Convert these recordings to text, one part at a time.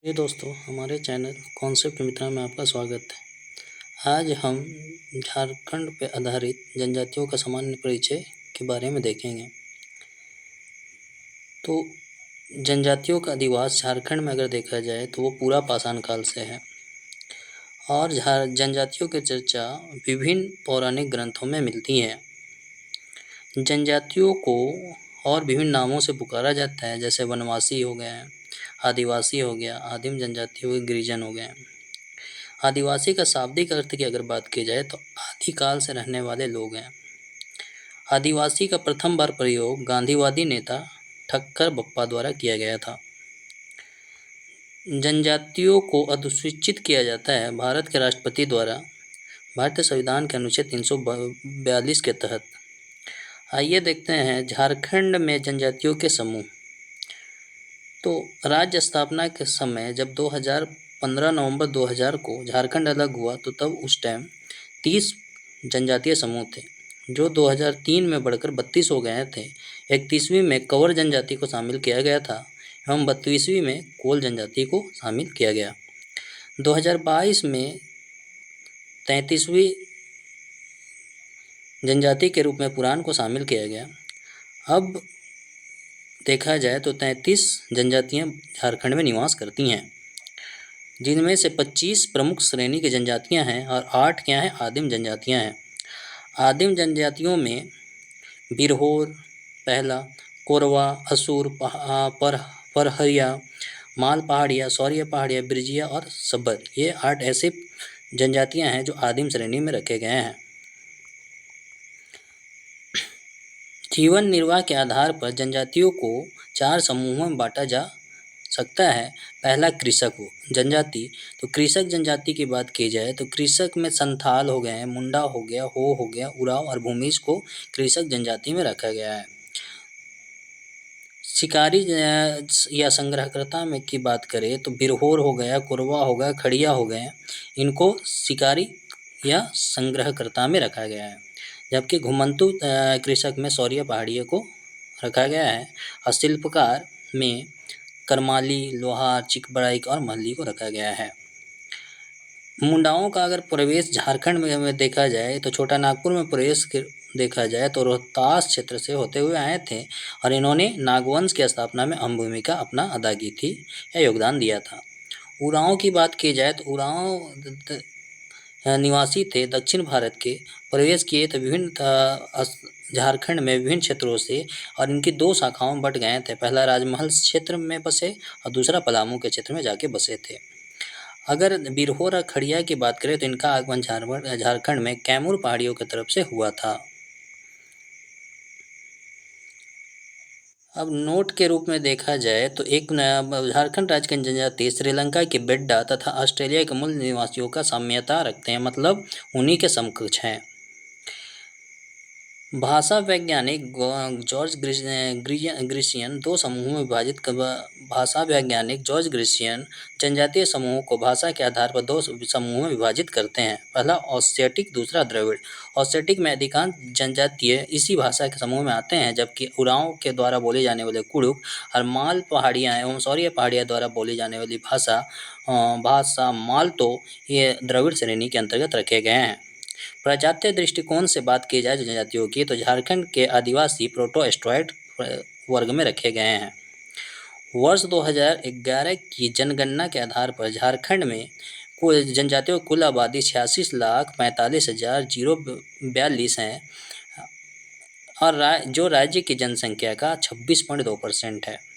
ये दोस्तों, हमारे चैनल कॉन्सेप्ट मित्रा में आपका स्वागत है। आज हम झारखंड पे आधारित जनजातियों का सामान्य परिचय के बारे में देखेंगे। तो जनजातियों का अधिवास झारखंड में अगर देखा जाए तो वो पूरा पाषाण काल से है और जनजातियों की चर्चा विभिन्न पौराणिक ग्रंथों में मिलती है। जनजातियों को और विभिन्न नामों से पुकारा जाता है, जैसे वनवासी हो गए, आदिवासी हो गया, आदिम जनजाति हो गई, गिरिजन हो गए। आदिवासी का शाब्दिक अर्थ की अगर बात की जाए तो आदिकाल से रहने वाले लोग हैं। आदिवासी का प्रथम बार प्रयोग गांधीवादी नेता ठक्कर बप्पा द्वारा किया गया था। जनजातियों को अधिसूचित किया जाता है भारत के राष्ट्रपति द्वारा भारतीय संविधान के अनुच्छेद 342 के तहत। आइए देखते हैं झारखंड में जनजातियों के समूह। तो राज्य स्थापना के समय जब 15 नवंबर 2000 को झारखंड अलग हुआ तो तब उस टाइम 30 जनजातीय समूह थे, जो 2003 में बढ़कर 32 हो गए थे। 31वीं में कंवर जनजाति को शामिल किया गया था एवं 32वीं में कोल जनजाति को शामिल किया गया। 2022 में 33वीं जनजाति के रूप में पुरान को शामिल किया गया। अब देखा जाए तो 33 जनजातियां झारखंड में निवास करती हैं, जिनमें से 25 प्रमुख श्रेणी की जनजातियां हैं और 8 क्या हैं, आदिम जनजातियां हैं। आदिम जनजातियों में बिरहोर पहला, कोरवा, असुर, परहरिया, माल पहाड़िया, सौर्य पहाड़िया, बिरजिया और सब्बर, ये 8 ऐसे जनजातियां हैं जो आदिम श्रेणी में रखे गए हैं। जीवन निर्वाह के आधार पर जनजातियों को 4 समूहों में बांटा जा सकता है। पहला, कृषक हो जनजाति। तो कृषक जनजाति की बात की जाए तो कृषक में संथाल हो गए, मुंडा हो गया, हो गया, उराव और भूमिज को कृषक जनजाति में रखा गया है। शिकारी या संग्रहकर्ता में की बात करें तो बिरहोर हो गया, कुरवा हो गया, खड़िया हो गए, इनको शिकारी या संग्रहकर्ता में रखा गया है। जबकि घुमंतु कृषक में सौर्य पहाड़ियों को रखा गया है और शिल्पकार में करमाली, लोहार, चिकबड़ाई और महली को रखा गया है। मुंडाओं का अगर प्रवेश झारखंड में देखा जाए तो छोटा नागपुर में प्रवेश देखा जाए तो रोहतास क्षेत्र से होते हुए आए थे और इन्होंने नागवंश की स्थापना में अहम भूमिका अपना अदा की थी या योगदान दिया था। उरांव की बात की जाए तो उरांव निवासी थे, दक्षिण भारत के, प्रवेश किए थे विभिन्न झारखंड में विभिन्न क्षेत्रों से और इनकी 2 शाखाओं में बट गए थे। पहला राजमहल क्षेत्र में बसे और दूसरा पलामू के क्षेत्र में जाके बसे थे। अगर बिरहोर और खड़िया की बात करें तो इनका आगमन झारखंड में कैमूर पहाड़ियों की तरफ से हुआ था। अब नोट के रूप में देखा जाए तो एक झारखंड राज्य के जनजाति श्रीलंका के बेड्डा तथा ऑस्ट्रेलिया के मूल निवासियों का साम्यता रखते हैं, मतलब उन्हीं के समकक्ष हैं। भाषा वैज्ञानिक जॉर्ज ग्रिशियन 2 समूहों में विभाजित भाषा वैज्ञानिक जॉर्ज ग्रिशियन जनजातीय समूहों को भाषा के आधार पर 2 समूहों में विभाजित करते हैं। पहला ऑसेटिक, दूसरा द्रविड़। ऑसेटिक में अधिकांश जनजातीय इसी भाषा के समूह में आते हैं, जबकि उरांव के द्वारा बोले जाने वाले कुड़ुक और माल पहाड़ियाँ एवं सौर्य पहाड़ियाँ द्वारा बोली जाने वाली भाषा मालतो ये द्रविड़ श्रेणी के अंतर्गत रखे गए हैं। प्रजातीय दृष्टिकोण से बात की जाए जनजातियों की तो झारखंड के आदिवासी प्रोटोस्टॉइड वर्ग में रखे गए हैं। वर्ष 2011 की जनगणना के आधार पर झारखंड में कुल जनजातियों की कुल आबादी 86,45,042 है और जो राज्य की जनसंख्या का 26.2% है।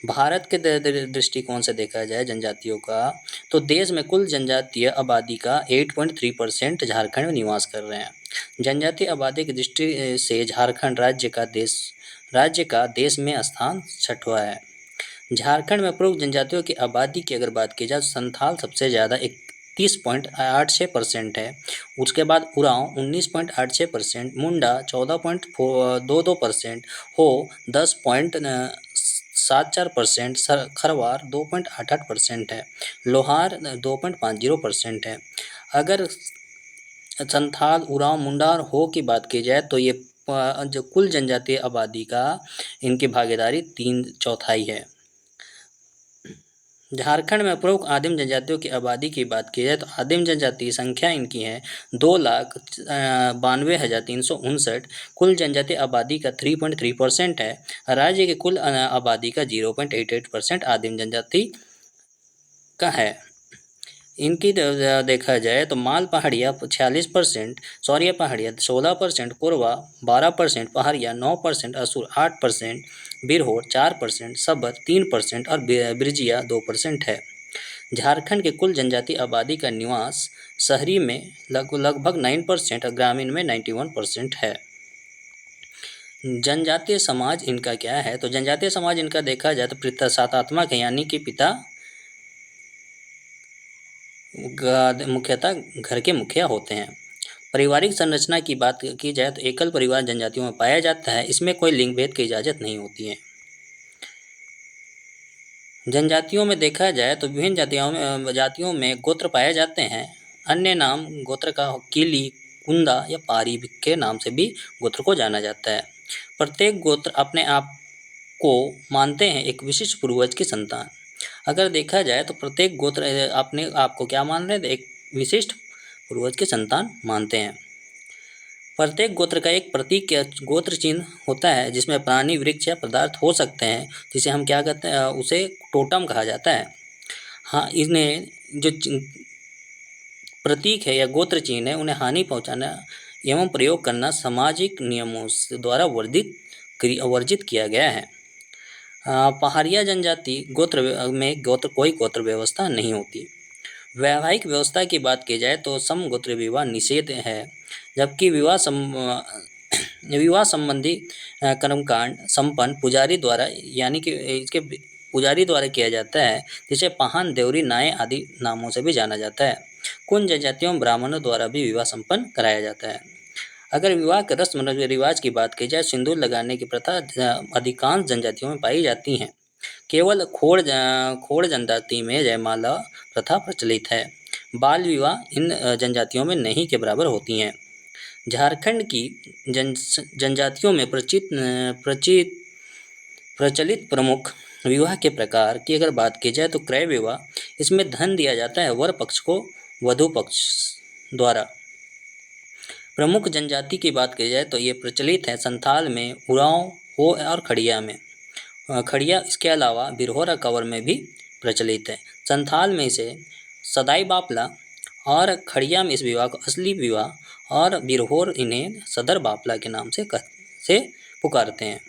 भारत के दृष्टिकोण से देखा जाए जनजातियों का तो देश में कुल जनजातीय आबादी का 8.3% झारखंड में निवास कर रहे हैं। जनजातीय आबादी की दृष्टि से झारखंड राज्य का देश में स्थान 6वां है। झारखंड में प्रमुख जनजातियों की आबादी की अगर बात की जाए तो संथाल सबसे ज़्यादा 31.86% है। उसके बाद उरांव 19.86%, मुंडा 14.22%, हो 10.74%, खरवार 2.88% है, लोहार 2.50% है। अगर संथाल, उरांव, मुंडा और हो की बात की जाए तो ये जो कुल जनजातीय आबादी का इनकी भागीदारी 3/4 है। झारखंड में प्रमुख आदिम जनजातियों की आबादी की बात की जाए तो आदिम जनजाति संख्या इनकी है 2,92,359। कुल जनजाति आबादी का 3.3% है। राज्य की कुल आबादी का 0.88% आदिम जनजाति का है। इनकी देखा जाए तो माल पहाड़िया 46%, सौरिया पहाड़िया 16%, कोरवा 12%, पहाड़िया 9%, असुर 8%, बिरहोर 4%, सबर 3% और बिरजिया 2% है। झारखंड के कुल जनजाति आबादी का निवास शहरी में लगभग 9% और ग्रामीण में 91% है। जनजातीय समाज इनका क्या है तो जनजातीय समाज इनका देखा जाए तो प्रतीकात्मक है, यानी कि पिता मुख्यतः घर के मुखिया होते हैं। पारिवारिक संरचना की बात की जाए तो एकल परिवार जनजातियों में पाया जाता है। इसमें कोई लिंग भेद की इजाज़त नहीं होती है। जनजातियों में देखा जाए तो विभिन्न जातियों में गोत्र पाए जाते हैं। अन्य नाम गोत्र का किली, कुंदा या पारी के नाम से भी गोत्र को जाना जाता है। प्रत्येक गोत्र अपने आप को मानते हैं एक विशिष्ट पूर्वज की संतान। अगर देखा जाए तो प्रत्येक गोत्र अपने आप को क्या मान रहे हैं, एक विशिष्ट पूर्वज के संतान मानते हैं। प्रत्येक गोत्र का एक प्रतीक या गोत्र चिन्ह होता है, जिसमें प्राणी, वृक्ष या पदार्थ हो सकते हैं, जिसे हम क्या कहते हैं, उसे टोटम कहा जाता है। हाँ, इन्हें जो प्रतीक है या गोत्र चिन्ह है, उन्हें हानि पहुँचाना एवं प्रयोग करना सामाजिक नियमों द्वारा वर्जित किया गया है। पहाड़िया जनजाति कोई गोत्र व्यवस्था नहीं होती। वैवाहिक व्यवस्था की बात की जाए तो समगोत्र विवाह निषेध है, जबकि विवाह संबंधी कर्मकांड संपन्न पुजारी द्वारा, यानी कि इसके पुजारी द्वारा किया जाता है, जिसे पाहन, देवरी, नाय आदि नामों से भी जाना जाता है। कुछ जनजातियों ब्राह्मणों द्वारा भी विवाह संपन्न कराया जाता है। अगर विवाह के रस्म रिवाज की बात की जाए, सिंदूर लगाने की प्रथा अधिकांश जनजातियों में पाई जाती हैं। केवल खोड़ जनजाति में जयमाला प्रथा प्रचलित है। बाल विवाह इन जनजातियों में नहीं के बराबर होती हैं। झारखंड की जनजातियों में प्रचलित प्रमुख विवाह के प्रकार की अगर बात की जाए तो क्रय विवाह, इसमें धन दिया जाता है वर पक्ष को वधु पक्ष द्वारा। प्रमुख जनजाति की बात की जाए तो ये प्रचलित है संथाल में, उरांव, हो और खड़िया में। खड़िया इसके अलावा बिरहोर और कंवर में भी प्रचलित है। संथाल में इसे सदाई बापला और खड़िया में इस विवाह को असली विवाह और बिरहोर इन्हें सदर बापला के नाम से पुकारते हैं।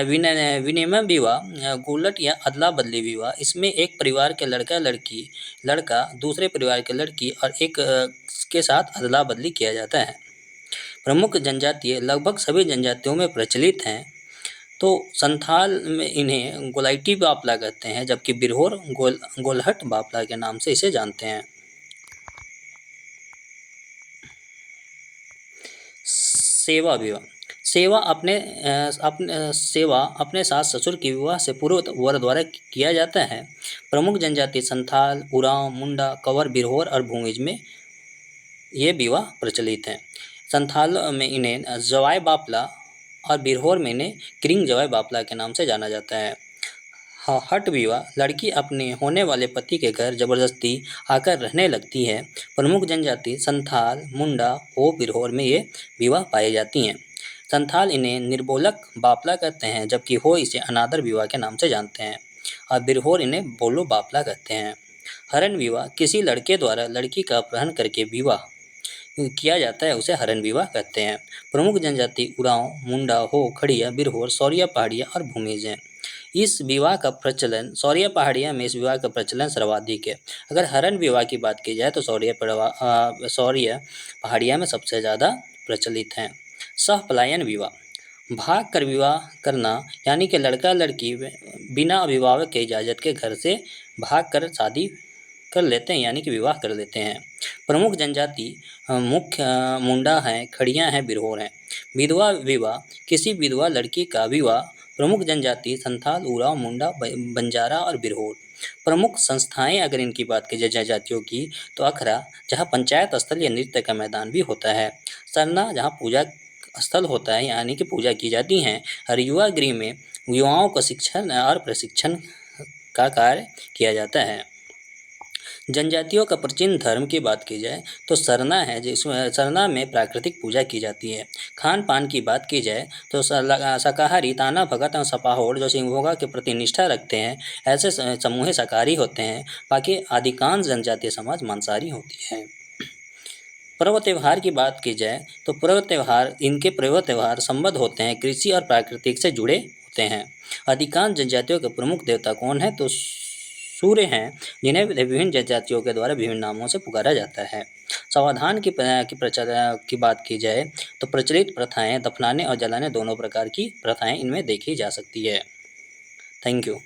विनिमय विवाह, गुलट या अदला बदली विवाह, इसमें एक परिवार के लड़का दूसरे परिवार के लड़की और एक के साथ अदला बदली किया जाता है। प्रमुख जनजातीय लगभग सभी जनजातियों में प्रचलित हैं। तो संथाल में इन्हें गोलाइटी बापला कहते हैं, जबकि बिरहोर गोलहट बापला के नाम से इसे जानते हैं। सेवा विवाह, सेवा अपने सास ससुर के विवाह से पूर्व वर द्वारा किया जाता है। प्रमुख जनजाति संथाल, उरांव, मुंडा, कंवर, बिरहोर और भूमिज में ये विवाह प्रचलित हैं। संथाल में इन्हें जवाई बापला और बिरहोर में इन्हें क्रिंग जवाई बापला के नाम से जाना जाता है। हट विवाह, लड़की अपने होने वाले पति के घर जबरदस्ती आकर रहने लगती है। प्रमुख जनजाति संथाल, मुंडा, हो, बिरहोर में ये विवाह पाई जाती हैं। संथाल इन्हें निर्बोलक बापला कहते हैं, जबकि हो इसे अनादर विवाह के नाम से जानते हैं और बिरहोर इन्हें बोलो बापला कहते हैं। हरण विवाह, किसी लड़के द्वारा लड़की का अपहरण करके विवाह किया जाता है, उसे हरण विवाह कहते हैं। प्रमुख जनजाति उरांव, मुंडा, हो, खड़िया, बिरहोर, सौरिया पहाड़िया और भूमिज हैं। इस विवाह का प्रचलन सौरिया पहाड़िया में इस विवाह का प्रचलन सर्वाधिक है। अगर हरण विवाह की बात की जाए तो सौरिया पहाड़िया में सबसे ज़्यादा प्रचलित हैं। सहपलायन विवाह, भाग कर विवाह करना, यानी कि लड़का लड़की बिना अभिभावक के इजाज़त के घर से भाग कर शादी कर लेते हैं, यानी कि विवाह कर लेते हैं। प्रमुख जनजाति मुख्य मुंडा हैं, खड़िया हैं, बिरहोर हैं। विधवा विवाह, किसी विधवा लड़की का विवाह। प्रमुख जनजाति संथाल, उरांव, मुंडा, बंजारा और बिरहोर। प्रमुख संस्थाएं अगर इनकी बात की जाए जनजातियों की तो अखरा, जहाँ पंचायत स्थल या नृत्य का मैदान भी होता है। सरना, जहाँ पूजा स्थल होता है, यानी कि पूजा की जाती हैं। और युवा गृह में युवाओं को शिक्षण और प्रशिक्षण का कार्य किया जाता है। जनजातियों का प्राचीन धर्म की बात की जाए तो सरना है, जिसमें सरना में प्राकृतिक पूजा की जाती है। खान पान की बात की जाए तो शाकाहारी ताना भगत और सपाहोड़ जो सिंहभोगा के प्रति निष्ठा रखते हैं, ऐसे समूह शाकाहारी होते हैं। बाकी अधिकांश जनजातीय समाज मांसाहारी होती है। पर्व त्यौहार की बात की जाए तो पर्व त्यौहार संबद्ध होते हैं, कृषि और प्राकृतिक से जुड़े होते हैं। अधिकांश जनजातियों के प्रमुख देवता कौन है, तो सूर्य हैं, जिन्हें विभिन्न जनजातियों के द्वारा विभिन्न नामों से पुकारा जाता है। समाधान की बात की जाए तो प्रचलित प्रथाएं दफनाने और जलाने दोनों प्रकार की प्रथाएं इनमें देखी जा सकती है। Thank you.